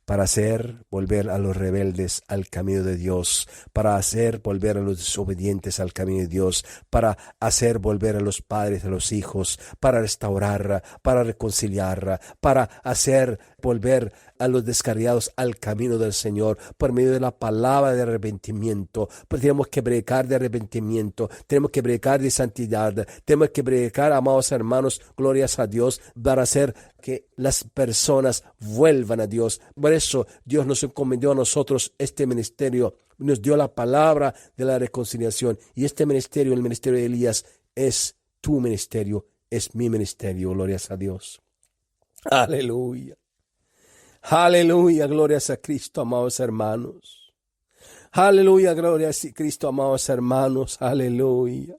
para hacer volver a los rebeldes al camino de Dios, para hacer volver a los desobedientes al camino de Dios, para hacer volver a los padres a los hijos, para restaurar, para reconciliar, para hacer volver a los descarriados al camino del Señor por medio de la palabra de arrepentimiento. Pero tenemos que predicar de arrepentimiento, tenemos que predicar de santidad, tenemos que predicar, amados hermanos, glorias a Dios, para hacer que las personas vuelvan a Dios. Por eso Dios nos encomendó a nosotros este ministerio, nos dio la palabra de la reconciliación. Y este ministerio, el ministerio de Elías, es tu ministerio, es mi ministerio, glorias a Dios. Aleluya. Aleluya, glorias a Cristo, amados hermanos. Aleluya, gloria a Cristo, amados hermanos. Aleluya.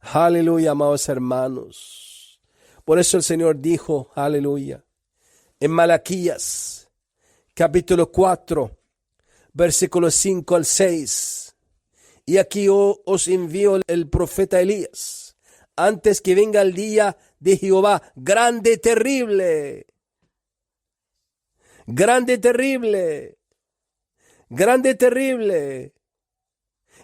Aleluya, amados hermanos. Por eso el Señor dijo, aleluya, en Malaquías, capítulo 4, versículos 5 al 6. Y aquí os envío el profeta Elías, antes que venga el día de Jehová, grande, terrible. Grande, terrible. Grande, terrible.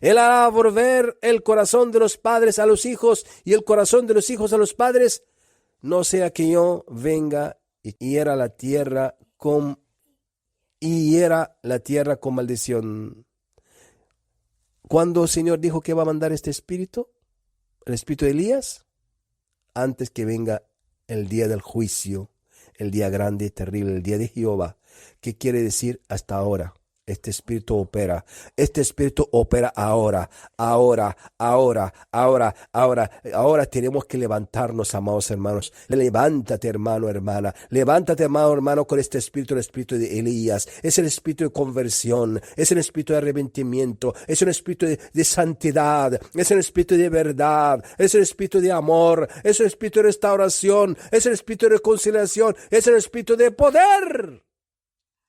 Él hará volver el corazón de los padres a los hijos y el corazón de los hijos a los padres, no sea que yo venga y hiera la tierra con maldición. ¿Cuándo el Señor dijo que va a mandar este espíritu? El espíritu de Elías, antes que venga el día del juicio, el día grande y terrible, el día de Jehová. ¿Qué quiere decir? Hasta ahora. Este espíritu opera ahora tenemos que levantarnos, amados hermanos. Levántate, hermano, hermana. Levántate, hermano, hermano, con este espíritu, el espíritu de Elías. Es el espíritu de conversión, es el espíritu de arrepentimiento, es el espíritu de santidad, es el espíritu de verdad, es el espíritu de amor, es el espíritu de restauración, es el espíritu de reconciliación, es el espíritu de poder.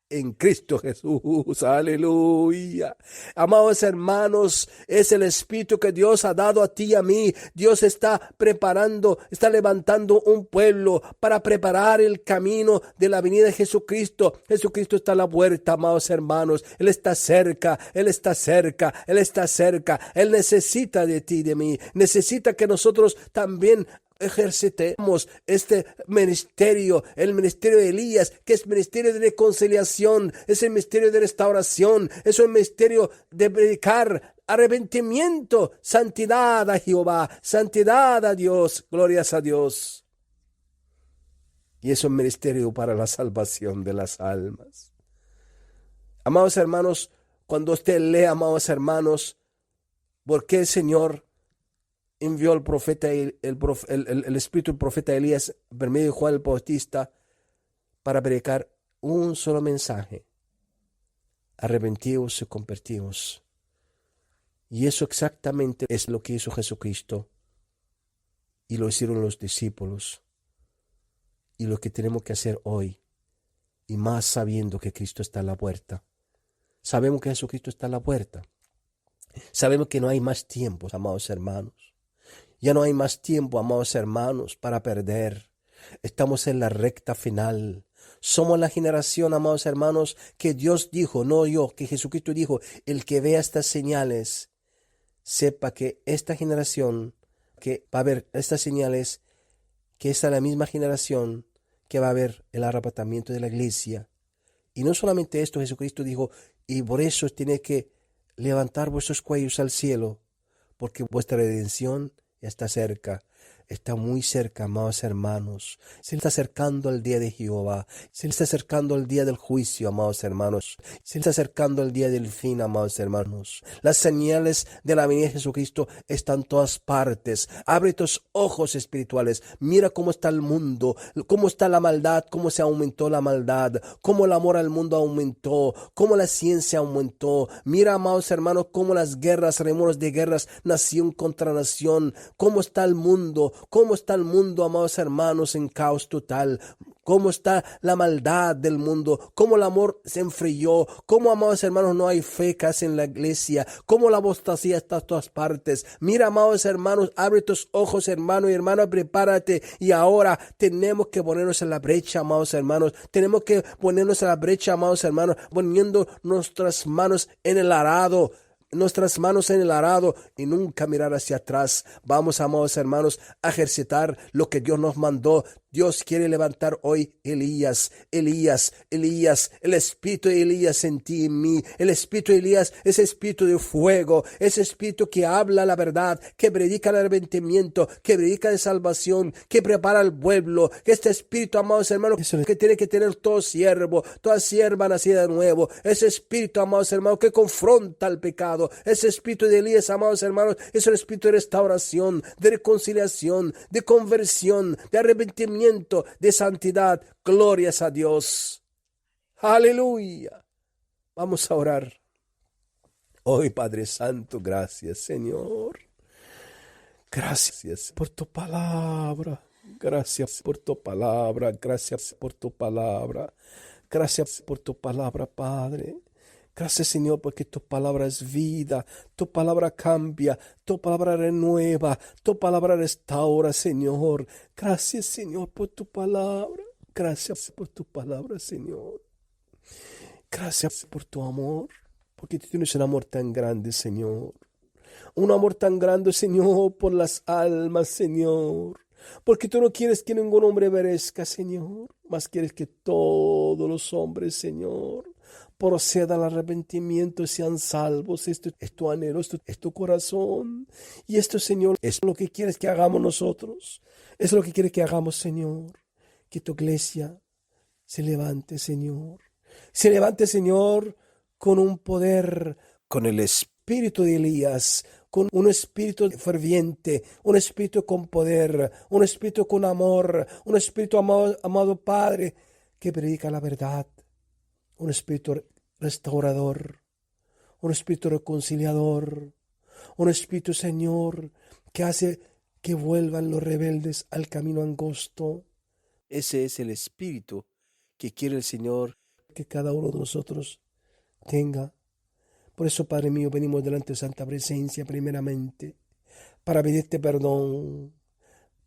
En Cristo Jesús, aleluya. Amados hermanos, es el espíritu que Dios ha dado a ti y a mí. Dios está preparando, está levantando un pueblo para preparar el camino de la venida de Jesucristo. Jesucristo está a la puerta, amados hermanos. Él está cerca, Él está cerca, Él está cerca. Él necesita de ti y de mí. Necesita que nosotros también ejercitemos este ministerio, el ministerio de Elías, que es ministerio de reconciliación, es el ministerio de restauración, es un ministerio de predicar arrepentimiento, santidad a Jehová, santidad a Dios, glorias a Dios. Y es un ministerio para la salvación de las almas. Amados hermanos, cuando usted lee, amados hermanos, ¿por qué el Señor envió al profeta, el espíritu del profeta Elías por medio de Juan el Bautista para predicar un solo mensaje? Arrepentíos y convertíos. Y eso exactamente es lo que hizo Jesucristo y lo hicieron los discípulos y lo que tenemos que hacer hoy, y más sabiendo que Cristo está a la puerta. Sabemos que Jesucristo está a la puerta. Sabemos que no hay más tiempo, amados hermanos. Ya no hay más tiempo, amados hermanos, para perder. Estamos en la recta final. Somos la generación, amados hermanos, que Dios dijo, no yo, que Jesucristo dijo, el que vea estas señales, sepa que esta generación, que va a haber estas señales, que esta es la misma generación que va a haber el arrebatamiento de la iglesia. Y no solamente esto, Jesucristo dijo, y por eso tiene que levantar vuestros cuellos al cielo, porque vuestra redención está cerca, está muy cerca, amados hermanos. Se está acercando el día de Jehová, se está acercando el día del juicio, amados hermanos. Se está acercando el día del fin, amados hermanos. Las señales de la venida de Jesucristo están en todas partes. Abre tus ojos espirituales, mira cómo está el mundo, cómo está la maldad, cómo se aumentó la maldad, cómo el amor al mundo aumentó, cómo la ciencia aumentó. Mira, amados hermanos, cómo las guerras, remores de guerras, nación contra nación, cómo está el mundo, amados hermanos, en caos total. Cómo está la maldad del mundo, cómo el amor se enfrió, cómo, amados hermanos, no hay fe casi en la iglesia, cómo la apostasía está en todas partes. Mira, amados hermanos, abre tus ojos, hermano y hermana, prepárate. Y ahora tenemos que ponernos en la brecha, amados hermanos. Tenemos que ponernos en la brecha, amados hermanos, poniendo nuestras manos en el arado. nuestras manos en el arado y nunca mirar hacia atrás. Vamos, amados hermanos, a ejercitar lo que Dios nos mandó. Dios quiere levantar hoy Elías, el espíritu de Elías en ti y en mí. El espíritu de Elías, ese espíritu de fuego, ese espíritu que habla la verdad, que predica el arrepentimiento, que predica de salvación, que prepara al pueblo. Este espíritu, amados hermanos, eso es lo que tiene que tener todo siervo, toda sierva nacida de nuevo. Ese espíritu, amados hermanos, que confronta el pecado. Ese espíritu de Elías, amados hermanos, es el espíritu de restauración, de reconciliación, de conversión, de arrepentimiento, de santidad. Glorias a Dios. Aleluya. Vamos a orar. Hoy, Padre Santo, gracias, Señor. Gracias por tu palabra. Gracias por tu palabra. Gracias por tu palabra. Gracias por tu palabra, Padre. Gracias, Señor, porque tu palabra es vida, tu palabra cambia, tu palabra renueva, tu palabra restaura, Señor. Gracias, Señor, por tu palabra. Gracias por tu palabra, Señor. Gracias por tu amor, porque tú tienes un amor tan grande, Señor. Un amor tan grande, Señor, por las almas, Señor. Porque tú no quieres que ningún hombre perezca, Señor, mas quieres que todos los hombres, Señor, procedan al arrepentimiento y sean salvos. Esto es tu anhelo, esto es tu corazón. Y esto, Señor, es lo que quieres que hagamos nosotros. Es lo que quieres que hagamos, Señor. Que tu iglesia se levante, Señor. Se levante, Señor, con un poder, con el espíritu de Elías, con un espíritu ferviente, un espíritu con poder, un espíritu con amor, un espíritu amado Padre, que predica la verdad, un espíritu restaurador, un espíritu reconciliador, un espíritu, Señor, que hace que vuelvan los rebeldes al camino angosto. Ese es el espíritu que quiere el Señor que cada uno de nosotros tenga. Por eso, Padre mío, venimos delante de Santa Presencia primeramente para pedirte perdón.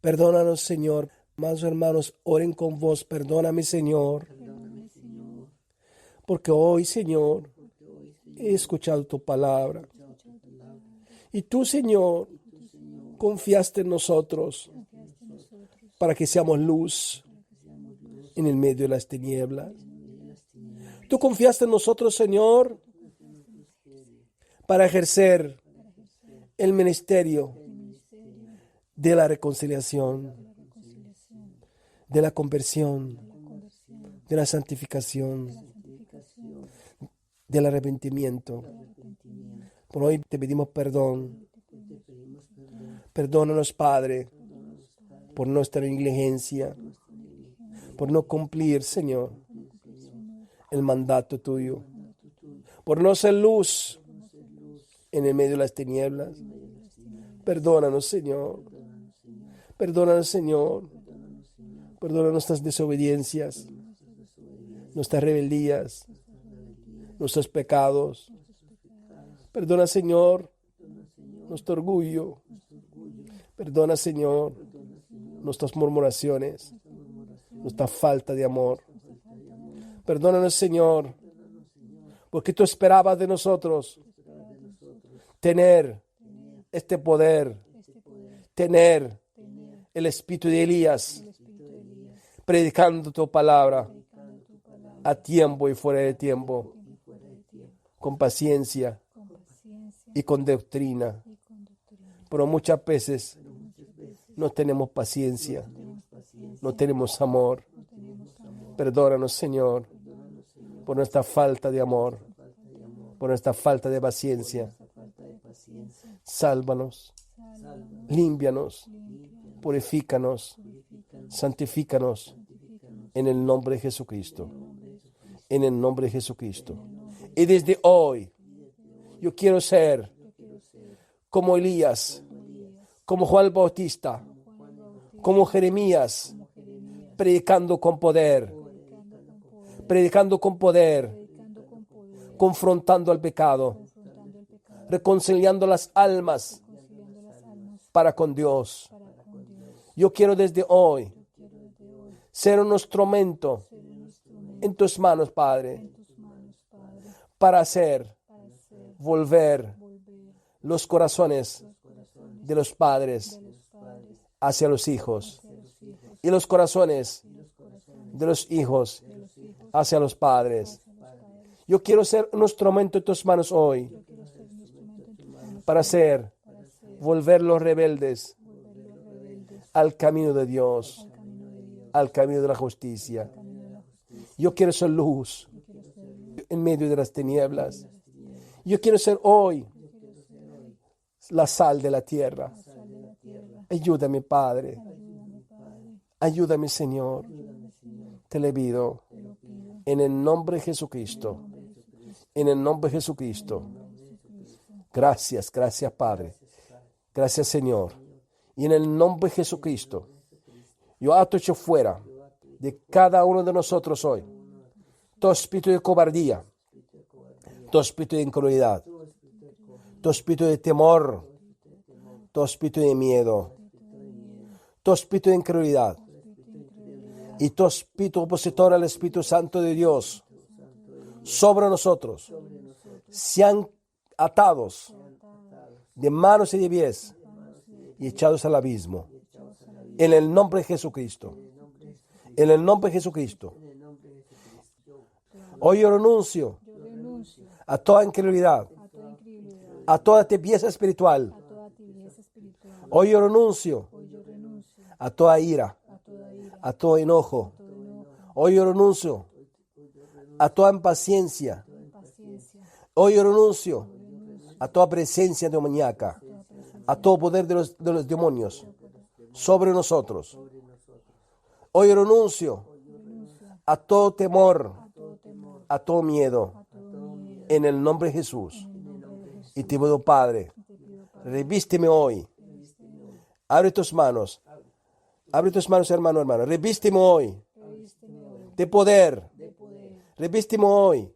Perdónanos, Señor. Más hermanos, oren con vos. Perdóname, Señor. Porque hoy, Señor, he escuchado tu palabra. Y tú, Señor, confiaste en nosotros para que seamos luz en el medio de las tinieblas. Tú confiaste en nosotros, Señor, para ejercer el ministerio de la reconciliación, de la conversión, de la santificación, del arrepentimiento. Por hoy te pedimos perdón. Perdónanos, Padre, por nuestra negligencia, por no cumplir, Señor, el mandato tuyo, por no ser luz en el medio de las tinieblas. Perdónanos, Señor. Perdónanos, Señor. Perdona nuestras desobediencias, nuestras rebeldías, nuestros pecados. Perdona, Señor, nuestro orgullo. Perdona, Señor, nuestras murmuraciones, nuestra falta de amor. Perdónanos, Señor, porque tú esperabas de nosotros tener este poder, tener el espíritu de Elías, predicando tu palabra a tiempo y fuera de tiempo, con paciencia y con doctrina. Pero muchas veces no tenemos paciencia, no tenemos amor. Perdónanos, Señor, por nuestra falta de amor, por nuestra falta de paciencia. Sálvanos, límpianos, purifícanos, santifícanos en el nombre de Jesucristo. En el nombre de Jesucristo. Y desde hoy yo quiero ser como Elías, como Juan el Bautista, como Jeremías, predicando con poder, confrontando al pecado, reconciliando las almas para con Dios. Yo quiero desde hoy ser un instrumento en tus manos, Padre, para hacer volver los corazones de los padres hacia los hijos y los corazones de los hijos hacia los padres. Yo quiero ser un instrumento en tus manos hoy para volver los rebeldes al camino de Dios, al camino de la justicia. Yo quiero ser luz en medio de las tinieblas. Yo quiero ser hoy la sal de la tierra. Ayúdame, Padre. Ayúdame, Señor. Te le pido en el nombre de Jesucristo. En el nombre de Jesucristo. Gracias, gracias, Padre. Gracias, Señor. Y en el nombre de Jesucristo, yo ato echo fuera de cada uno de nosotros hoy todo espíritu de cobardía, todo espíritu de incredulidad, todo espíritu de temor, todo espíritu de miedo, todo espíritu de incredulidad y todo espíritu opositor al Espíritu Santo de Dios sobre nosotros sean atados de manos y de pies y echados al abismo. En el nombre de Jesucristo. En el nombre de Jesucristo. Hoy yo renuncio a toda incredulidad, a toda tibieza espiritual. Hoy yo renuncio a toda ira, a todo enojo. Hoy yo renuncio a toda impaciencia. Hoy yo renuncio a toda presencia demoníaca, a todo poder de los demonios sobre nosotros. Hoy renuncio a todo temor, a todo miedo, en el nombre de Jesús. Y te pido, Padre, revísteme hoy. Abre tus manos, hermano. Revísteme hoy de poder. Revísteme hoy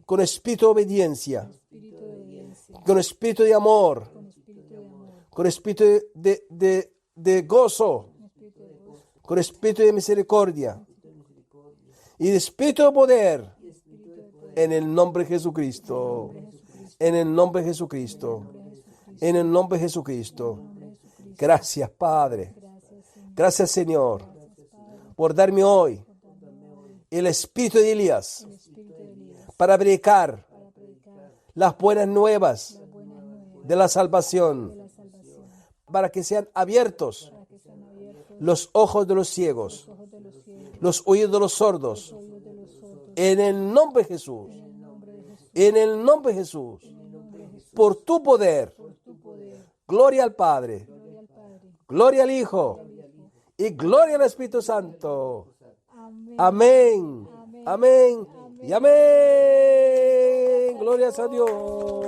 con espíritu de obediencia, con espíritu de amor, con espíritu de gozo, con espíritu de misericordia y de espíritu de poder, en el nombre de Jesucristo, en el nombre de Jesucristo, en el nombre de Jesucristo. Gracias, Padre. Gracias, Señor, por darme hoy el espíritu de Elías para predicar las buenas nuevas de la salvación, para que sean abiertos los ojos de los ciegos, los oídos de los sordos, en el nombre de Jesús, en el nombre de Jesús, por tu poder. Gloria al Padre, gloria al Hijo y gloria al Espíritu Santo. Amén, amén y amén. Glorias a Dios.